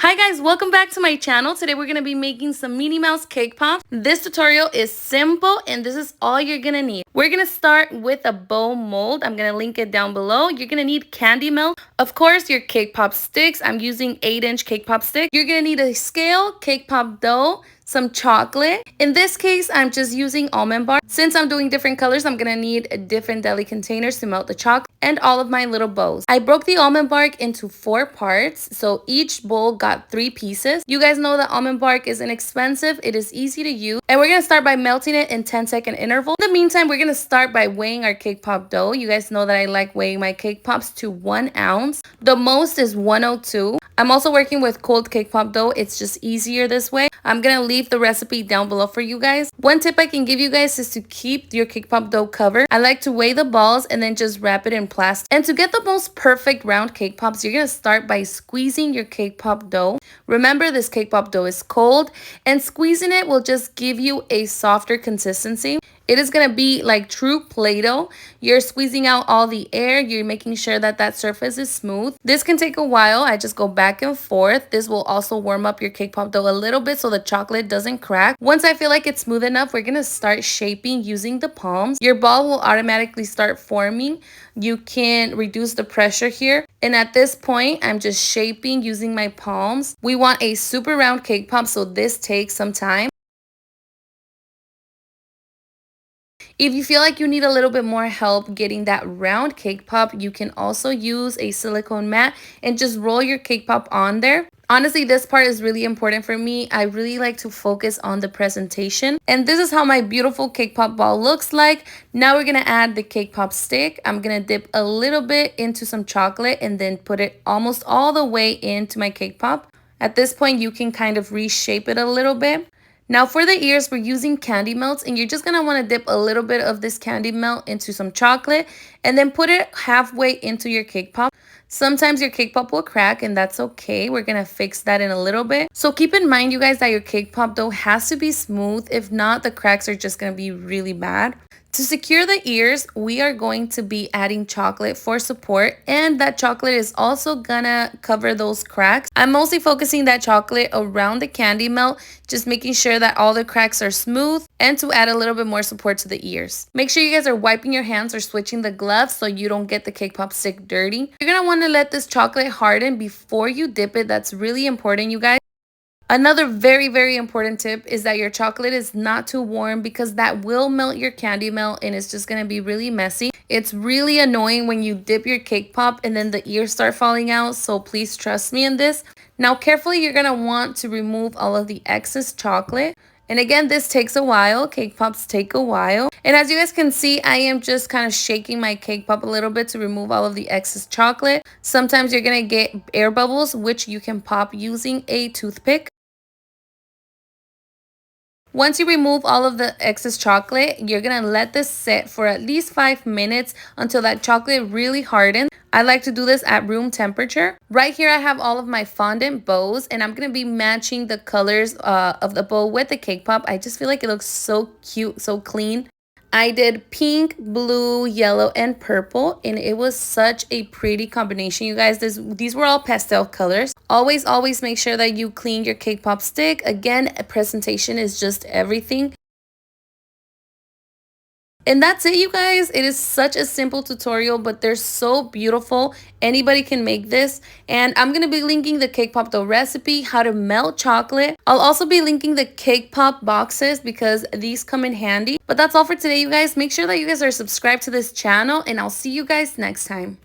Hi guys, welcome back to my channel. Today we're going to be making some Minnie Mouse cake pops. This tutorial is simple and this is all you're going to need. We're going to start with a bowl mold. I'm going to link it down below. You're going to need candy melt. Of course, your cake pop sticks. I'm using 8-inch cake pop stick. You're going to need a scale, cake pop dough, some chocolate. In this case, I'm just using almond bar. Since I'm doing different colors, I'm going to need different deli containers to melt the chocolate and all of my little bows. I broke the almond bark into 4 parts, so each bowl got 3 pieces. You guys know that almond bark is inexpensive. It is easy to use. And we're going to start by melting it in 10-second interval. In the meantime, we're going to start by weighing our cake pop dough. You guys know that I like weighing my cake pops to 1 ounce. The most is 102. I'm also working with cold cake pop dough. It's just easier this way. I'm going to leave the recipe down below for you guys. One tip I can give you guys is to keep your cake pop dough covered. I like to weigh the balls and then just wrap it in plastic. And to get the most perfect round cake pops, you're going to start by squeezing your cake pop dough. Remember, this cake pop dough is cold and squeezing it will just give you a softer consistency. It is going to be like true Play-Doh. You're squeezing out all the air. You're making sure that that surface is smooth. This can take a while. I just go back and forth. This will also warm up your cake pop dough a little bit so the chocolate doesn't crack. Once I feel like it's smooth enough, we're going to start shaping using the palms. Your ball will automatically start forming. You can reduce the pressure here. And at this point, I'm just shaping using my palms. We want a super round cake pop, so this takes some time. If you feel like you need a little bit more help getting that round cake pop, you can also use a silicone mat and just roll your cake pop on there. Honestly, this part is really important for me. I really like to focus on the presentation. And this is how my beautiful cake pop ball looks like. Now we're going to add the cake pop stick. I'm going to dip a little bit into some chocolate and then put it almost all the way into my cake pop. At this point, you can kind of reshape it a little bit. Now for the ears, we're using candy melts, and you're just going to want to dip a little bit of this candy melt into some chocolate and then put it halfway into your cake pop. Sometimes your cake pop will crack, and that's okay. We're going to fix that in a little bit. So keep in mind, you guys, that your cake pop dough has to be smooth. If not, the cracks are just going to be really bad. To secure the ears, we are going to be adding chocolate for support, and that chocolate is also gonna cover those cracks. I'm mostly focusing that chocolate around the candy melt, just making sure that all the cracks are smooth and to add a little bit more support to the ears. Make sure you guys are wiping your hands or switching the gloves so you don't get the cake pop stick dirty. You're gonna want to let this chocolate harden before you dip it. That's really important, you guys. Another very important tip is that your chocolate is not too warm because that will melt your candy melt and it's just going to be really messy. It's really annoying when you dip your cake pop and then the ears start falling out, so please trust me in this. Now carefully, you're going to want to remove all of the excess chocolate. And again, this takes a while. Cake pops take a while. And as you guys can see, I am just kind of shaking my cake pop a little bit to remove all of the excess chocolate. Sometimes you're going to get air bubbles, which you can pop using a toothpick. Once you remove all of the excess chocolate, you're going to let this sit for at least 5 minutes until that chocolate really hardens. I like to do this at room temperature. Right here, I have all of my fondant bows, and I'm going to be matching the colors of the bow with the cake pop. I just feel like it looks so cute, so clean. I did pink, blue, yellow, and purple, and it was such a pretty combination, you guys. These were all pastel colors. Always make sure that you clean your cake pop stick. Again, presentation is just everything. And that's it, you guys. It is such a simple tutorial, but they're so beautiful. Anybody can make this. And I'm going to be linking the cake pop dough recipe, how to melt chocolate. I'll also be linking the cake pop boxes because these come in handy. But that's all for today, you guys. Make sure that you guys are subscribed to this channel, and I'll see you guys next time.